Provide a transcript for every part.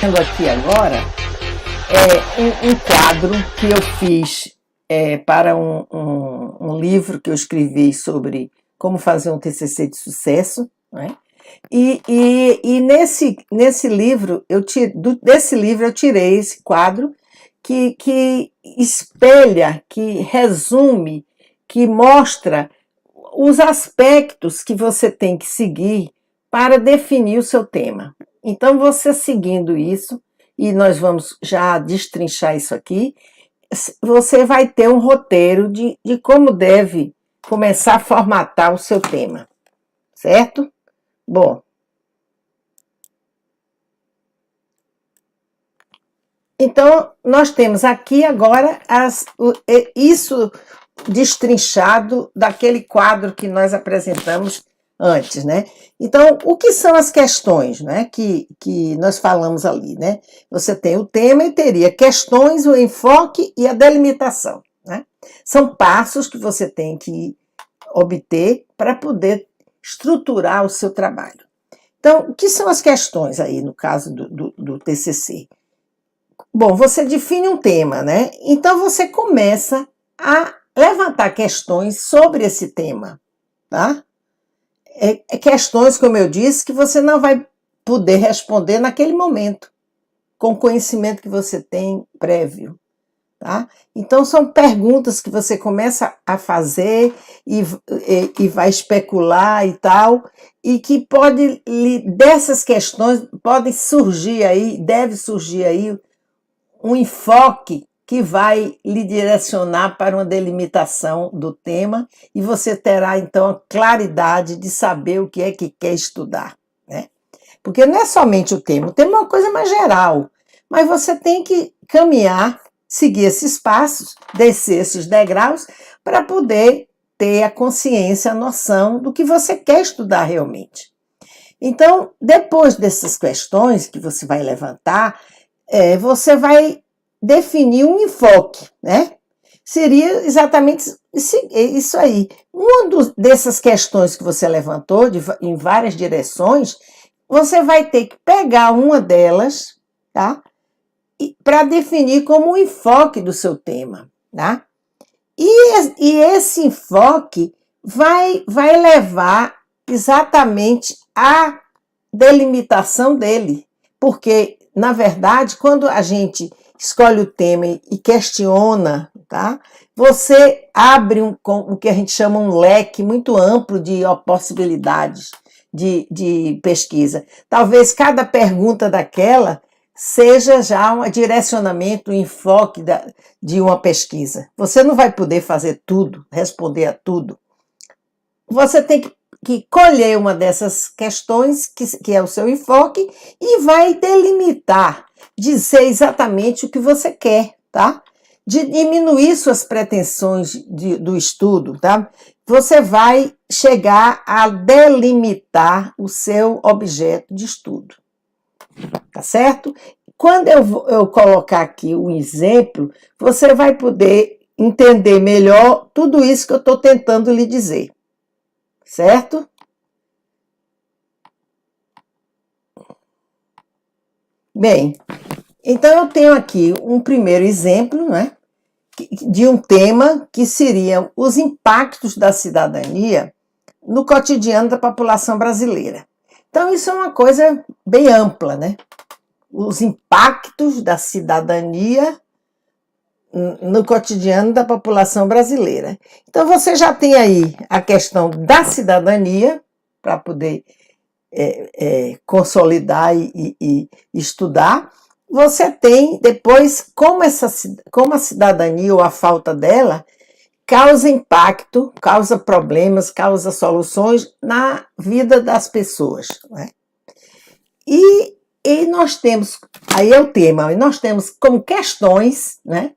vendo aqui agora um quadro que eu fiz para um livro que eu escrevi sobre como fazer um TCC de sucesso, né? E nesse livro, desse livro eu tirei esse quadro que espelha, que resume, que mostra os aspectos que você tem que seguir para definir o seu tema. Então, você seguindo isso, e nós vamos já destrinchar isso aqui, você vai ter um roteiro de como deve começar a formatar o seu tema, certo? Bom, então nós temos aqui agora isso destrinchado daquele quadro que nós apresentamos antes, né? Então, o que são as questões, né, que nós falamos ali, né? Você tem o tema e teria questões, o enfoque e a delimitação, né? São passos que você tem que obter para poder estruturar o seu trabalho. Então, o que são as questões aí, no caso do TCC? Bom, você define um tema, né? Então, você começa a levantar questões sobre esse tema, tá? Questões, como eu disse, que você não vai poder responder naquele momento, com o conhecimento que você tem prévio, tá? Então, são perguntas que você começa a fazer e vai especular e tal, e que dessas questões podem surgir aí, deve surgir aí um enfoque que vai lhe direcionar para uma delimitação do tema e você terá, então, a claridade de saber o que é que quer estudar, né? Porque não é somente o tema é uma coisa mais geral, mas você tem que caminhar, seguir esses passos, descer esses degraus, para poder ter a consciência, a noção do que você quer estudar realmente. Então, depois dessas questões que você vai levantar, você vai definir um enfoque, né? Seria exatamente isso aí. Uma dessas questões que você levantou, em várias direções, você vai ter que pegar uma delas, tá? Para definir como o enfoque do seu tema, tá? E esse enfoque vai levar exatamente à delimitação dele, porque, na verdade, quando a gente escolhe o tema e questiona, tá? Você abre o que a gente chama um leque muito amplo de possibilidades de pesquisa. Talvez cada pergunta daquela seja já um direcionamento, um enfoque de uma pesquisa. Você não vai poder fazer tudo, responder a tudo. Você tem que colher uma dessas questões, que é o seu enfoque, e vai delimitar, dizer exatamente o que você quer, tá? De diminuir suas pretensões do estudo, tá? Você vai chegar a delimitar o seu objeto de estudo, tá certo? Quando eu colocar aqui um exemplo, você vai poder entender melhor tudo isso que eu estou tentando lhe dizer. Certo? Bem, então eu tenho aqui um primeiro exemplo, né, de um tema que seriam os impactos da cidadania no cotidiano da população brasileira. Então, isso é uma coisa bem ampla, né? Os impactos da cidadania no cotidiano da população brasileira. Então, você já tem aí a questão da cidadania, para poder consolidar e estudar. Você tem depois como a cidadania ou a falta dela causa impacto, causa problemas, causa soluções na vida das pessoas, né? E nós temos, aí é o tema, e nós temos como questões, né,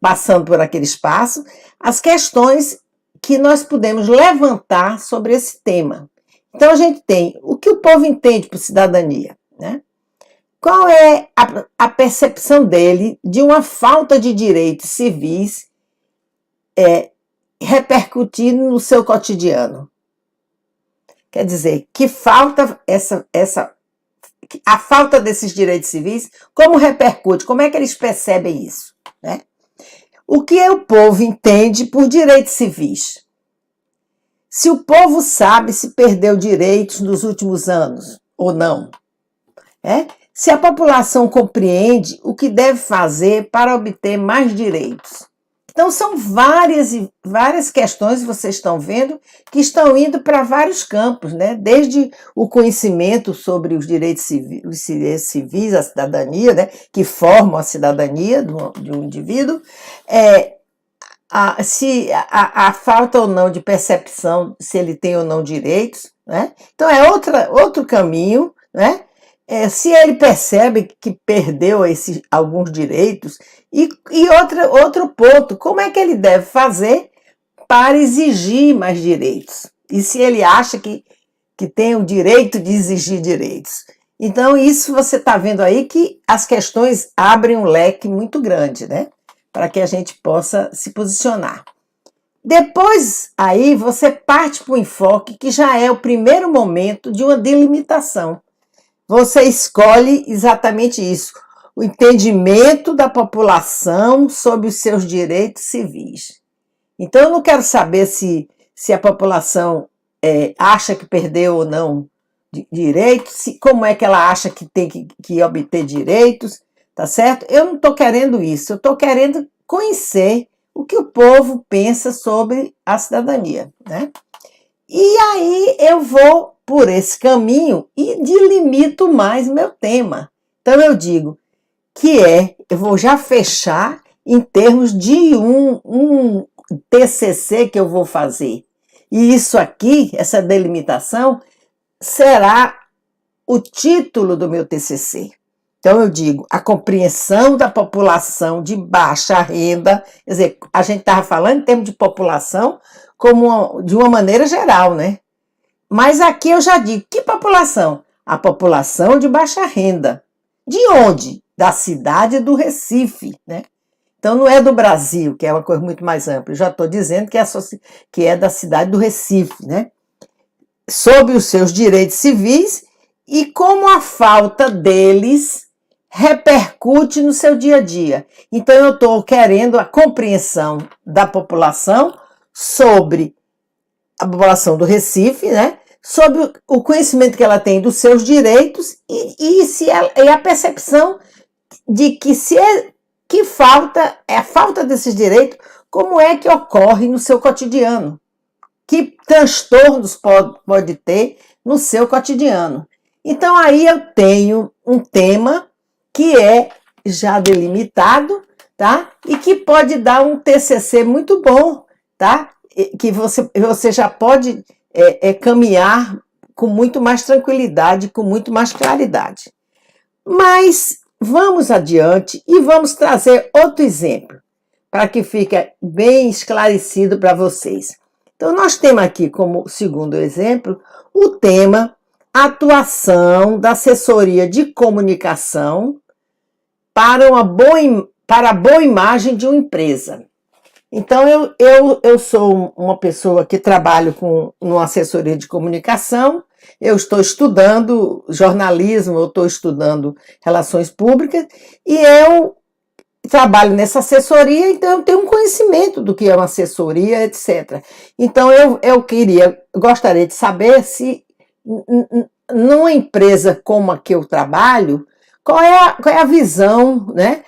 passando por aquele espaço, as questões que nós podemos levantar sobre esse tema. Então, a gente tem o que o povo entende por cidadania, né? Qual é a percepção dele de uma falta de direitos civis repercutindo no seu cotidiano? Quer dizer, que falta essa a falta desses direitos civis, como repercute, como é que eles percebem isso, né? O que o povo entende por direitos civis? Se o povo sabe se perdeu direitos nos últimos anos ou não, se a população compreende o que deve fazer para obter mais direitos. Então, são várias questões, vocês estão vendo, que estão indo para vários campos, né? Desde o conhecimento sobre os direitos civis, a cidadania, né? Que formam a cidadania de um indivíduo, se a falta ou não de percepção, se ele tem ou não direitos, né? Então, é outro caminho, né? Se ele percebe que perdeu alguns direitos, e outro ponto, como é que ele deve fazer para exigir mais direitos? E se ele acha que tem o direito de exigir direitos? Então, isso você está vendo aí que as questões abrem um leque muito grande, né? Para que a gente possa se posicionar. Depois, aí, você parte para o enfoque que já é o primeiro momento de uma delimitação. Você escolhe exatamente isso, o entendimento da população sobre os seus direitos civis. Então, eu não quero saber se a população acha que perdeu ou não direitos, como é que ela acha que tem que obter direitos, tá certo? Eu não estou querendo isso, eu estou querendo conhecer o que o povo pensa sobre a cidadania, né? E aí eu vou por esse caminho e delimito mais meu tema. Então eu digo que eu vou já fechar em termos de um TCC que eu vou fazer. E isso aqui, essa delimitação, será o título do meu TCC. Então eu digo, a compreensão da população de baixa renda, quer dizer, a gente estava falando em termos de população de uma maneira geral, né? Mas aqui eu já digo, que população? A população de baixa renda. De onde? Da cidade do Recife, né? Então não é do Brasil, que é uma coisa muito mais ampla. Eu já estou dizendo que é da cidade do Recife, né? Sob os seus direitos civis e como a falta deles repercute no seu dia a dia. Então eu estou querendo a compreensão da população sobre a população do Recife, né? Sobre o conhecimento que ela tem dos seus direitos e a percepção de que a falta desses direitos, como é que ocorre no seu cotidiano? Que transtornos pode ter no seu cotidiano? Então aí eu tenho um tema que é já delimitado, tá? E que pode dar um TCC muito bom, tá? Que você já pode caminhar com muito mais tranquilidade, com muito mais claridade. Mas vamos adiante e vamos trazer outro exemplo, para que fique bem esclarecido para vocês. Então, nós temos aqui como segundo exemplo o tema atuação da assessoria de comunicação para a boa imagem de uma empresa. Então, eu sou uma pessoa que trabalho numa assessoria de comunicação, eu estou estudando jornalismo, eu estou estudando relações públicas, e eu trabalho nessa assessoria, então eu tenho um conhecimento do que é uma assessoria, etc. Então, eu gostaria de saber se, numa empresa como a que eu trabalho, qual é a visão, né?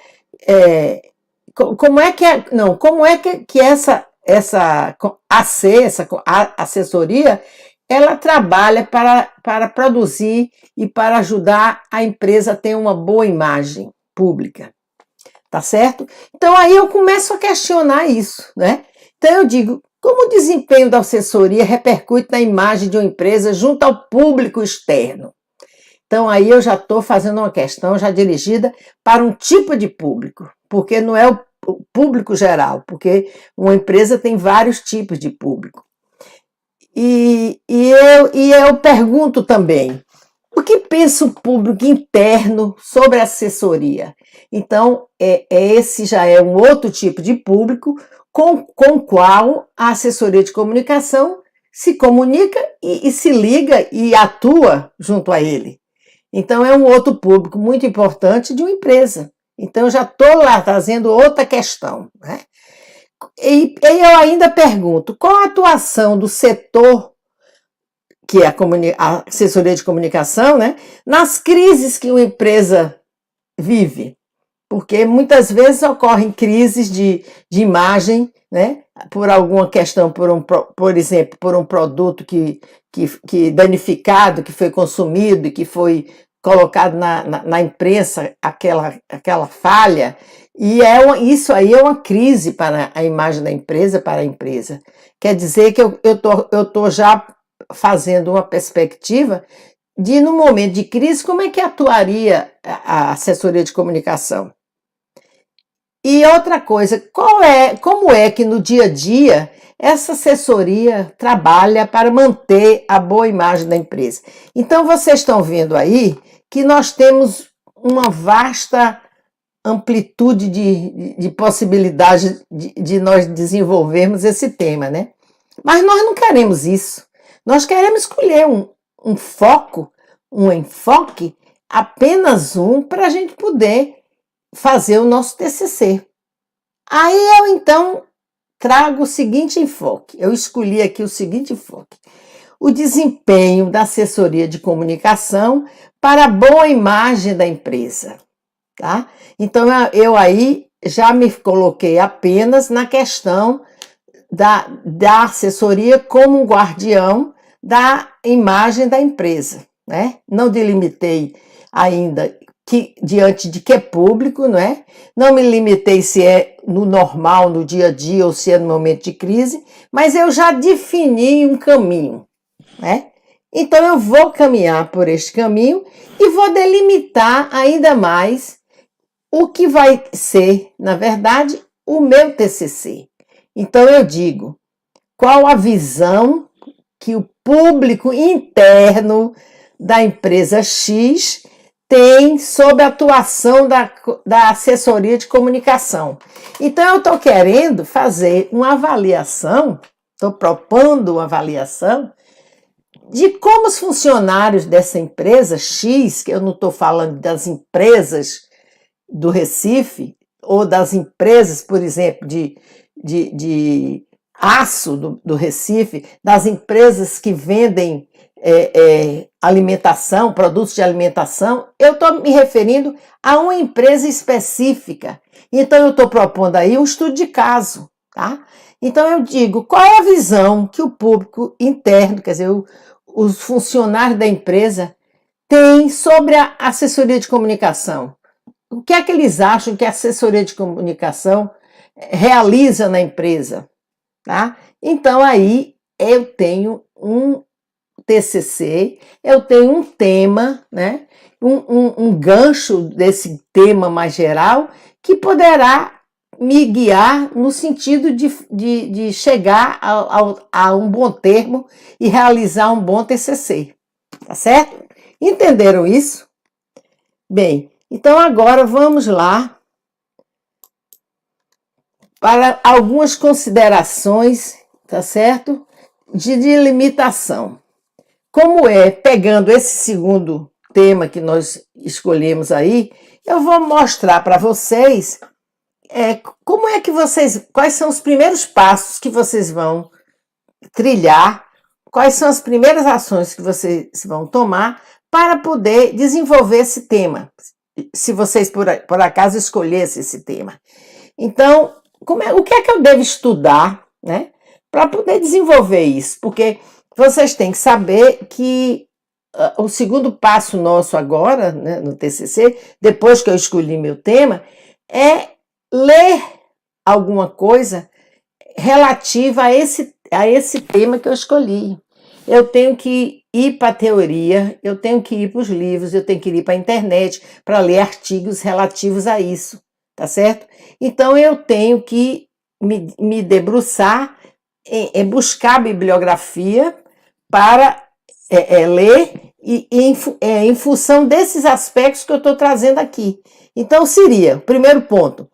Como é que essa assessoria, ela trabalha para produzir e para ajudar a empresa a ter uma boa imagem pública, tá certo? Então aí eu começo a questionar isso, né? Então eu digo, como o desempenho da assessoria repercute na imagem de uma empresa junto ao público externo? Então, aí eu já estou fazendo uma questão já dirigida para um tipo de público, porque não é o público geral, porque uma empresa tem vários tipos de público. E eu pergunto também, o que pensa o público interno sobre a assessoria? Então, esse já é um outro tipo de público com o qual a assessoria de comunicação se comunica e se liga e atua junto a ele. Então, é um outro público muito importante de uma empresa. Então, eu já estou lá trazendo outra questão, né? E eu ainda pergunto, qual a atuação do setor, que é a assessoria de comunicação, né, nas crises que uma empresa vive? Porque muitas vezes ocorrem crises de imagem, né? Por alguma questão, por exemplo, por um produto que danificado, que foi consumido e que foi colocado na imprensa, aquela falha, e isso aí é uma crise para a imagem da empresa, para a empresa. Quer dizer que eu tô já fazendo uma perspectiva de, no momento de crise, como é que atuaria a assessoria de comunicação? E outra coisa, como é que no dia a dia essa assessoria trabalha para manter a boa imagem da empresa? Então, vocês estão vendo aí que nós temos uma vasta amplitude de possibilidades de nós desenvolvermos esse tema, né? Mas nós não queremos isso. Nós queremos escolher um foco, um enfoque, apenas um, para a gente poder fazer o nosso TCC. Aí eu então trago o seguinte enfoque. Eu escolhi aqui o seguinte enfoque: o desempenho da assessoria de comunicação para a boa imagem da empresa, tá? Então eu aí já me coloquei apenas na questão da assessoria como um guardião da imagem da empresa, né? Não delimitei ainda diante de que público, não é? Não me limitei se é no normal, no dia a dia, ou se é no momento de crise, mas eu já defini um caminho, né? Então eu vou caminhar por este caminho e vou delimitar ainda mais o que vai ser, na verdade, o meu TCC. Então eu digo, qual a visão que o público interno da empresa X tem sobre a atuação da assessoria de comunicação. Então, eu estou querendo fazer uma avaliação, estou propondo uma avaliação de como os funcionários dessa empresa X, que eu não estou falando das empresas do Recife, ou das empresas, por exemplo, de aço do Recife, das empresas que vendem alimentação, produtos de alimentação, eu estou me referindo a uma empresa específica. Então, eu estou propondo aí um estudo de caso, tá? Então, eu digo, qual é a visão que o público interno, quer dizer, os funcionários da empresa têm sobre a assessoria de comunicação? O que é que eles acham que a assessoria de comunicação realiza na empresa? Tá? Então, aí eu tenho um TCC, eu tenho um tema, né? um gancho desse tema mais geral que poderá me guiar no sentido de chegar a um bom termo e realizar um bom TCC, tá certo? Entenderam isso? Bem, então agora vamos lá para algumas considerações, tá certo? De delimitação. Como é, pegando esse segundo tema que nós escolhemos aí, eu vou mostrar para vocês como é que quais são os primeiros passos que vocês vão trilhar, quais são as primeiras ações que vocês vão tomar para poder desenvolver esse tema, se vocês por acaso escolhessem esse tema. Então, o que é que eu devo estudar, né, para poder desenvolver isso? Porque vocês têm que saber que o segundo passo nosso agora, né, no TCC, depois que eu escolhi meu tema, é ler alguma coisa relativa a esse tema que eu escolhi. Eu tenho que ir para a teoria, eu tenho que ir para os livros, eu tenho que ir para a internet para ler artigos relativos a isso, tá certo? Então, eu tenho que me debruçar, buscar bibliografia para ler em função desses aspectos que eu estou trazendo aqui. Então, seria, primeiro ponto,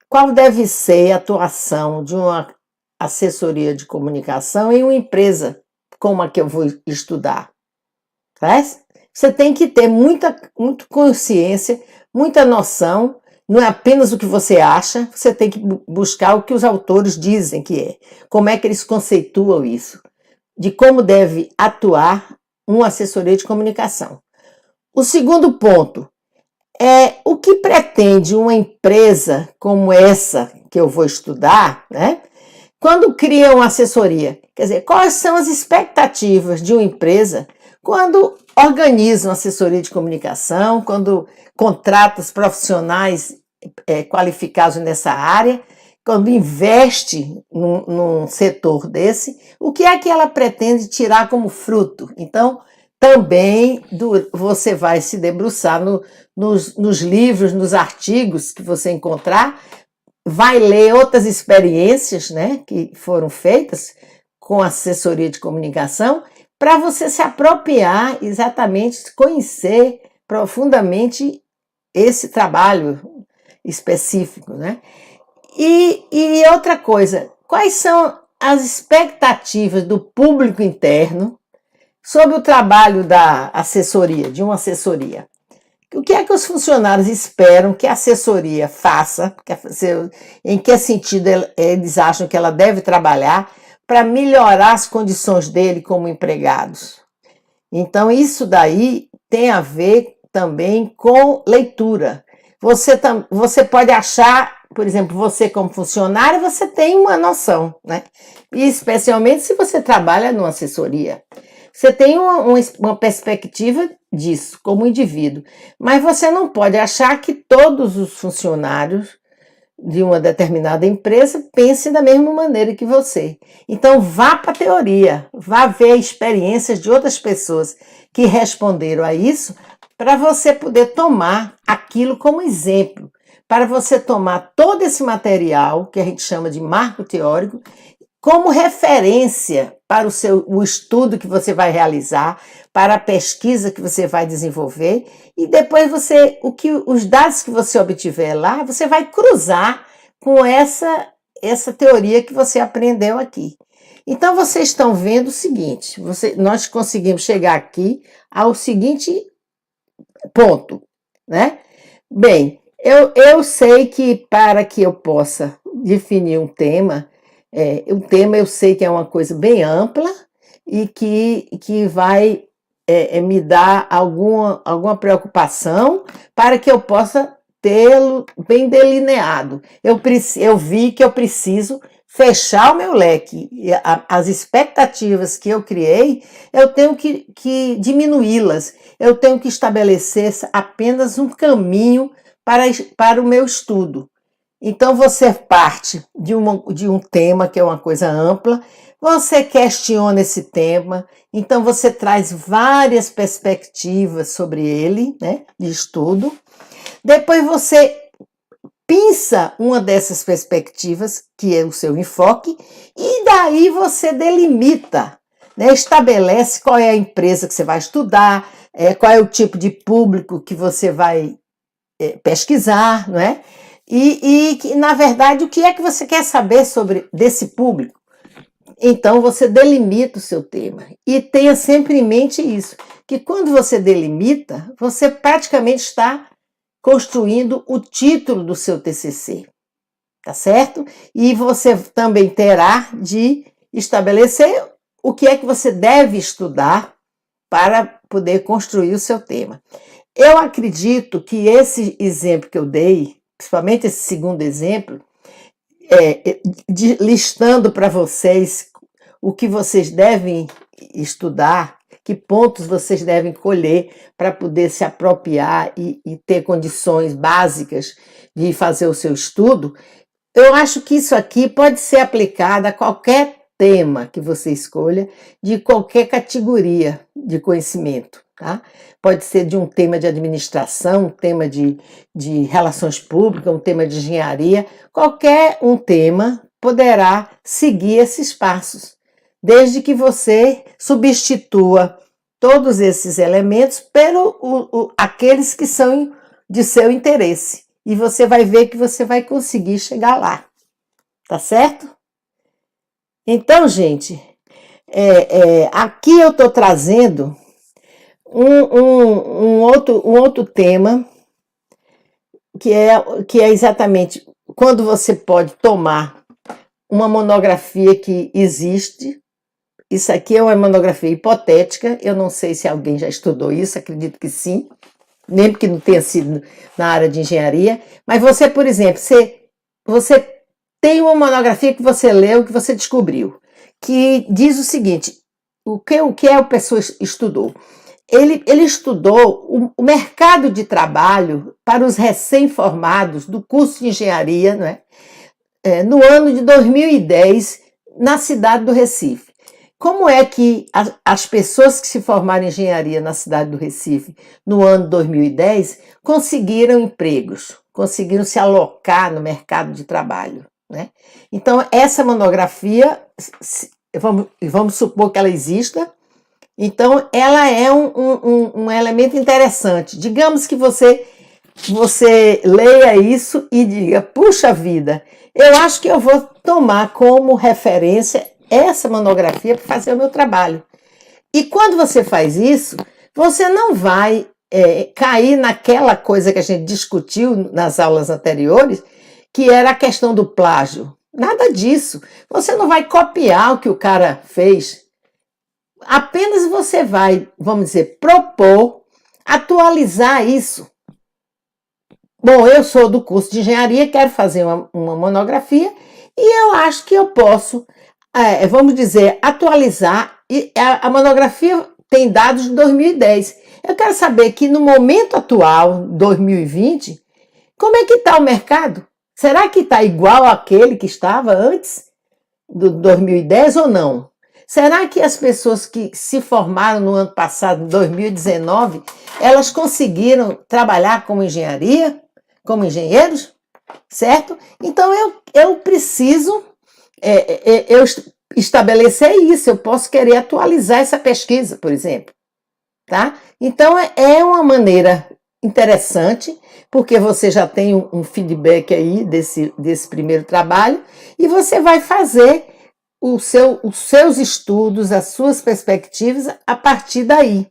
qual deve ser a atuação de uma assessoria de comunicação em uma empresa como a que eu vou estudar? Certo? Você tem que ter muita consciência, muita noção, não é apenas o que você acha, você tem que buscar o que os autores dizem que é, como é que eles conceituam isso, de como deve atuar uma assessoria de comunicação. O segundo ponto é o que pretende uma empresa como essa que eu vou estudar, né? Quando cria uma assessoria, quer dizer, quais são as expectativas de uma empresa quando organiza uma assessoria de comunicação, quando contrata os profissionais qualificados nessa área, quando investe num setor desse, o que é que ela pretende tirar como fruto? Então, também você vai se debruçar nos livros, nos artigos que você encontrar, vai ler outras experiências, né, que foram feitas com assessoria de comunicação, para você se apropriar exatamente, conhecer profundamente esse trabalho específico, né? E outra coisa, quais são as expectativas do público interno sobre o trabalho da assessoria, de uma assessoria? O que é que os funcionários esperam que a assessoria faça, em que sentido eles acham que ela deve trabalhar para melhorar as condições dele como empregados? Então, isso daí tem a ver também com leitura. Você pode achar, por exemplo, você como funcionário, você tem uma noção, né? E especialmente se você trabalha numa assessoria. Você tem uma perspectiva disso, como indivíduo. Mas você não pode achar que todos os funcionários de uma determinada empresa pensem da mesma maneira que você. Então, vá para a teoria, vá ver experiências de outras pessoas que responderam a isso, para você poder tomar aquilo como exemplo, para você tomar todo esse material, que a gente chama de marco teórico, como referência para o estudo que você vai realizar, para a pesquisa que você vai desenvolver, e depois os dados que você obtiver lá, você vai cruzar com essa teoria que você aprendeu aqui. Então, vocês estão vendo o seguinte, nós conseguimos chegar aqui ao seguinte ponto, né? Bem, eu sei que para que eu possa definir um tema eu sei que é uma coisa bem ampla e que vai me dar alguma preocupação para que eu possa tê-lo bem delineado. Eu vi que eu preciso fechar o meu leque. As expectativas que eu criei, eu tenho que diminuí-las. Eu tenho que estabelecer apenas um caminho para o meu estudo. Então, você parte de um tema que é uma coisa ampla, você questiona esse tema, então você traz várias perspectivas sobre ele, né, de estudo. Depois você pinça uma dessas perspectivas, que é o seu enfoque, e daí você delimita, né, estabelece qual é a empresa que você vai estudar, qual é o tipo de público que você vai pesquisar, não é? E, na verdade, o que é que você quer saber desse público? Então, você delimita o seu tema. E tenha sempre em mente isso, que quando você delimita, você praticamente está construindo o título do seu TCC, tá certo? E você também terá de estabelecer o que é que você deve estudar para poder construir o seu tema. Eu acredito que esse exemplo que eu dei, principalmente esse segundo exemplo, listando para vocês o que vocês devem estudar, que pontos vocês devem colher para poder se apropriar e ter condições básicas de fazer o seu estudo, eu acho que isso aqui pode ser aplicado a qualquer tema que você escolha, de qualquer categoria de conhecimento. Tá? Pode ser de um tema de administração, um tema de relações públicas, um tema de engenharia, qualquer um tema poderá seguir esses passos, desde que você substitua todos esses elementos aqueles que são de seu interesse. E você vai ver que você vai conseguir chegar lá. Tá certo? Então, gente, aqui eu estou trazendo um outro tema que é exatamente quando você pode tomar uma monografia que existe. Isso aqui é uma monografia hipotética, eu não sei se alguém já estudou isso, acredito que sim, mesmo que não tenha sido na área de engenharia, mas você, por exemplo, você tem uma monografia que você leu, que você descobriu, que diz o seguinte, o que a pessoa estudou? Ele estudou o mercado de trabalho para os recém-formados do curso de engenharia, não é? No ano de 2010, na cidade do Recife. Como é que as pessoas que se formaram em engenharia na cidade do Recife no ano 2010 conseguiram empregos, conseguiram se alocar no mercado de trabalho, né? Então, essa monografia, vamos supor que ela exista, então ela é um elemento interessante. Digamos que você leia isso e diga, puxa vida, eu acho que eu vou tomar como referência essa monografia para fazer o meu trabalho. E quando você faz isso, você não vai cair naquela coisa que a gente discutiu nas aulas anteriores, que era a questão do plágio. Nada disso. Você não vai copiar o que o cara fez. Apenas você vai, vamos dizer, propor, atualizar isso. Bom, eu sou do curso de engenharia, quero fazer uma monografia e eu acho que eu posso, vamos dizer, atualizar. E a monografia tem dados de 2010. Eu quero saber que no momento atual, 2020, como é que está o mercado? Será que está igual àquele que estava antes do 2010 ou não? Será que as pessoas que se formaram no ano passado, em 2019, elas conseguiram trabalhar como engenharia? Como engenheiros, certo? Então eu preciso eu estabelecer isso, eu posso querer atualizar essa pesquisa, por exemplo, tá? Então é uma maneira interessante, porque você já tem um feedback aí desse primeiro trabalho e você vai fazer os seus estudos, as suas perspectivas a partir daí,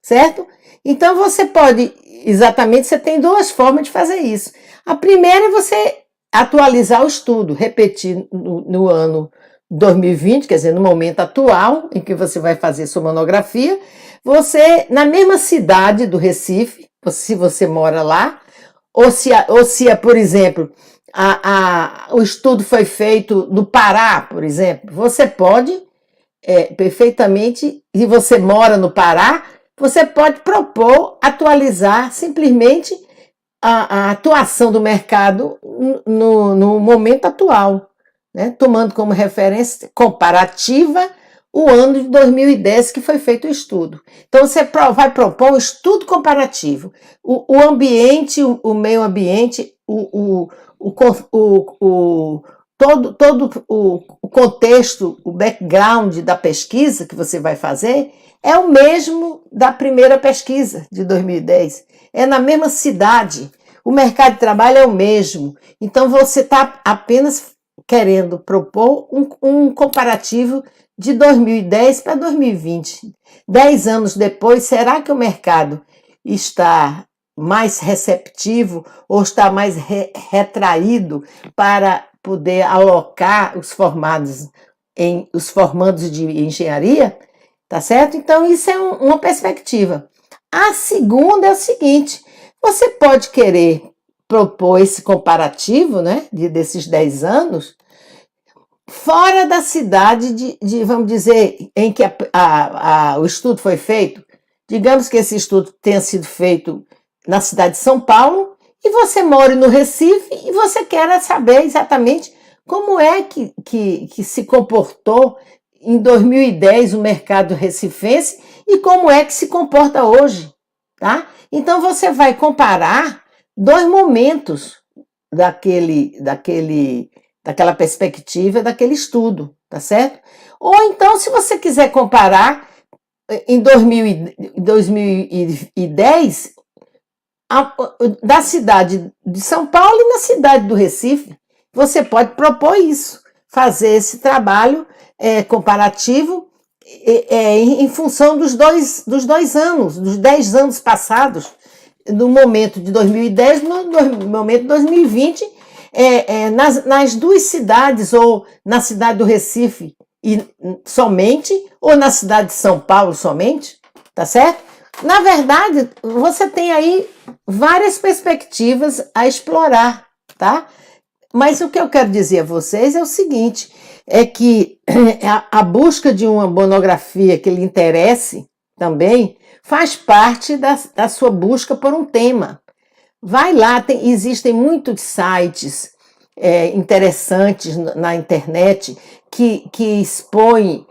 certo? Então você pode, exatamente, você tem duas formas de fazer isso. A primeira é você atualizar o estudo, repetir no ano 2020, quer dizer, no momento atual em que você vai fazer sua monografia, você, na mesma cidade do Recife, se você mora lá, ou se por exemplo, o estudo foi feito no Pará, por exemplo, você pode perfeitamente, e você mora no Pará, você pode propor atualizar simplesmente a atuação do mercado no momento atual, né? Tomando como referência comparativa o ano de 2010 que foi feito o estudo. Então você vai propor um estudo comparativo. O ambiente, o meio ambiente, todo o contexto, o background da pesquisa que você vai fazer é o mesmo da primeira pesquisa de 2010. É na mesma cidade. O mercado de trabalho é o mesmo. Então você está apenas querendo propor um comparativo de 2010 para 2020. 10 anos depois, será que o mercado está mais receptivo ou está mais retraído para poder alocar os formandos de engenharia? Tá certo? Então, isso é uma perspectiva. A segunda é o seguinte: você pode querer propor esse comparativo, né, desses 10 anos, fora da cidade vamos dizer, em que o estudo foi feito. Digamos que esse estudo tenha sido feito na cidade de São Paulo e você mora no Recife e você quer saber exatamente como é que se comportou em 2010 o mercado recifense e como é que se comporta hoje, tá? Então você vai comparar dois momentos daquela perspectiva, daquele estudo, tá certo? Ou então, se você quiser comparar em 2010 da cidade de São Paulo e na cidade do Recife, você pode propor isso, fazer esse trabalho comparativo em função dos dois anos, dos 10 anos passados, no momento de 2010, no momento de 2020, nas duas cidades, ou na cidade do Recife somente, ou na cidade de São Paulo somente, tá certo? Na verdade, você tem aí várias perspectivas a explorar, tá? Mas o que eu quero dizer a vocês é o seguinte, é que a busca de uma monografia que lhe interesse também faz parte da sua busca por um tema. Vai lá, existem muitos sites interessantes na internet que expõem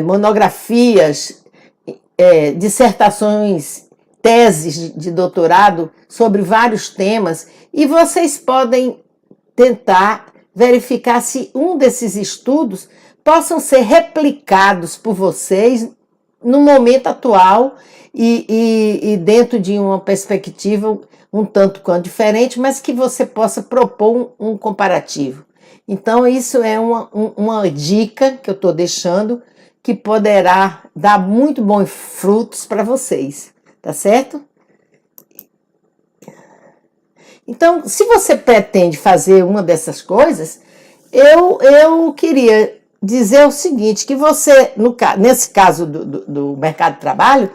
monografias, dissertações, teses de doutorado sobre vários temas, e vocês podem tentar verificar se um desses estudos possam ser replicados por vocês no momento atual e dentro de uma perspectiva um tanto quanto diferente, mas que você possa propor um comparativo. Então, isso é uma dica que eu estou deixando, que poderá dar muito bons frutos para vocês, tá certo? Então, se você pretende fazer uma dessas coisas, eu queria dizer o seguinte, que você, nesse caso do mercado de trabalho,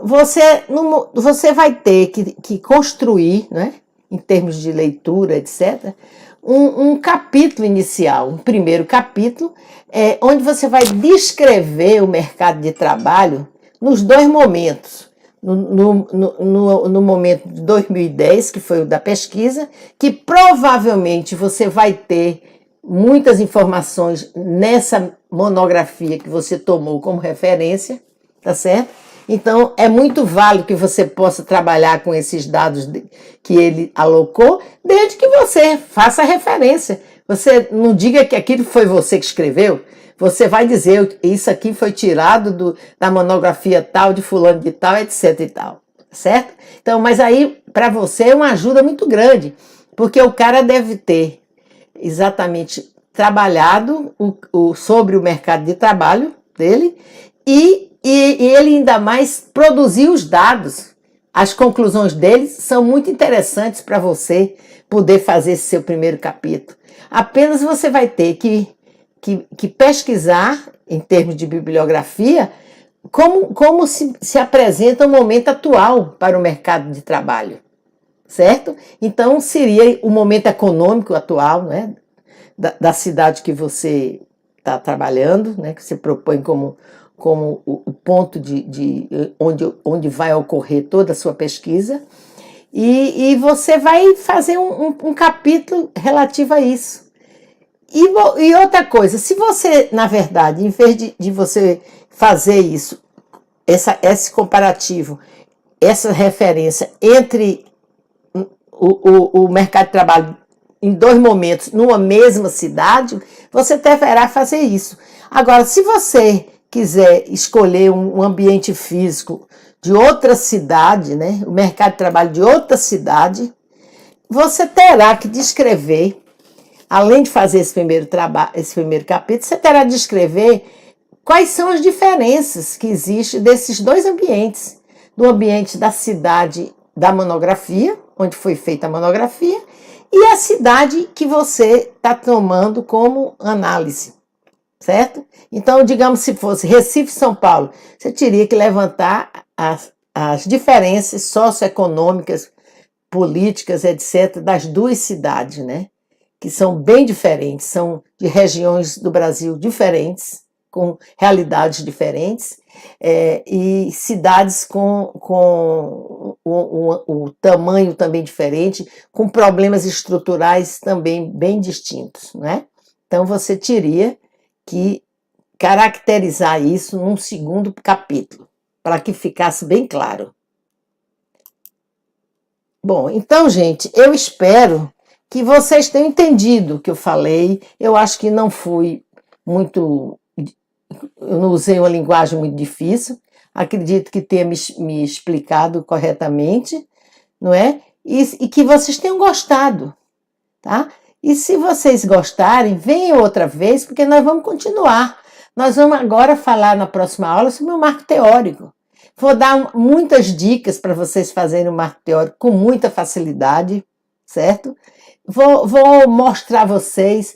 você vai ter que construir, né, em termos de leitura, etc., um capítulo inicial, um primeiro capítulo, onde você vai descrever o mercado de trabalho nos dois momentos. No momento de 2010, que foi o da pesquisa, que provavelmente você vai ter muitas informações nessa monografia que você tomou como referência, tá certo? Então, é muito válido que você possa trabalhar com esses dados que ele alocou, desde que você faça referência. Você não diga que aquilo foi você que escreveu, você vai dizer, isso aqui foi tirado da monografia tal, de fulano de tal, etc e tal, certo? Então, mas aí, para você, é uma ajuda muito grande, porque o cara deve ter exatamente trabalhado sobre o mercado de trabalho dele e ele ainda mais produzir os dados. As conclusões dele são muito interessantes para você poder fazer esse seu primeiro capítulo. Apenas você vai ter que pesquisar, em termos de bibliografia, como se apresenta o momento atual para o mercado de trabalho, certo? Então, seria o momento econômico atual, né, da cidade que você está trabalhando, né, que você propõe como o ponto onde vai ocorrer toda a sua pesquisa, e você vai fazer um capítulo relativo a isso. E outra coisa, se você, na verdade, em vez de você fazer isso, esse comparativo, essa referência entre o mercado de trabalho em dois momentos, numa mesma cidade, você deverá fazer isso. Agora, se você quiser escolher um ambiente físico de outra cidade, né, o mercado de trabalho de outra cidade, você terá que descrever, além de fazer esse primeiro capítulo, você terá de descrever quais são as diferenças que existem desses dois ambientes, do ambiente da cidade da monografia, onde foi feita a monografia, e a cidade que você está tomando como análise, certo? Então, digamos, se fosse Recife, São Paulo, você teria que levantar as diferenças socioeconômicas, políticas, etc., das duas cidades, né? Que são bem diferentes, são de regiões do Brasil diferentes, com realidades diferentes, e cidades com o tamanho também diferente, com problemas estruturais também bem distintos, né? Então, você teria que caracterizar isso num segundo capítulo, para que ficasse bem claro. Bom, então, gente, eu espero que vocês tenham entendido o que eu falei. Eu acho que não fui muito... Eu não usei uma linguagem muito difícil. Acredito que tenha me explicado corretamente, não é? E que vocês tenham gostado, tá? E se vocês gostarem, venham outra vez, porque nós vamos continuar. Nós vamos agora falar na próxima aula sobre o marco teórico. Vou dar muitas dicas para vocês fazerem o marco teórico com muita facilidade, certo? Vou mostrar a vocês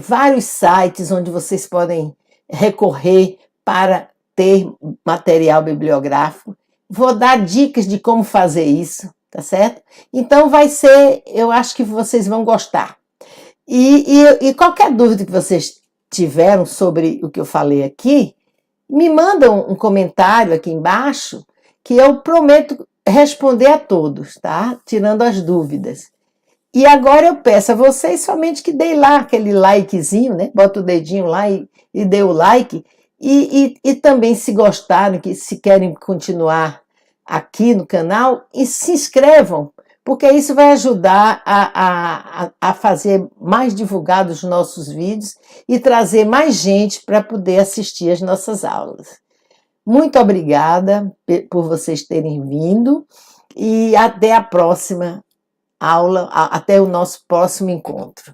vários sites onde vocês podem recorrer para ter material bibliográfico. Vou dar dicas de como fazer isso, tá certo? Então vai ser, eu acho que vocês vão gostar. E qualquer dúvida que vocês tiveram sobre o que eu falei aqui, me mandam um comentário aqui embaixo que eu prometo responder a todos, tá? Tirando as dúvidas. E agora eu peço a vocês somente que deem lá aquele likezinho, né? Bota o dedinho lá e dê o like. E também, se gostaram, que se querem continuar aqui no canal, e se inscrevam, porque isso vai ajudar a fazer mais divulgados os nossos vídeos e trazer mais gente para poder assistir as nossas aulas. Muito obrigada por vocês terem vindo e até a próxima aula, até o nosso próximo encontro.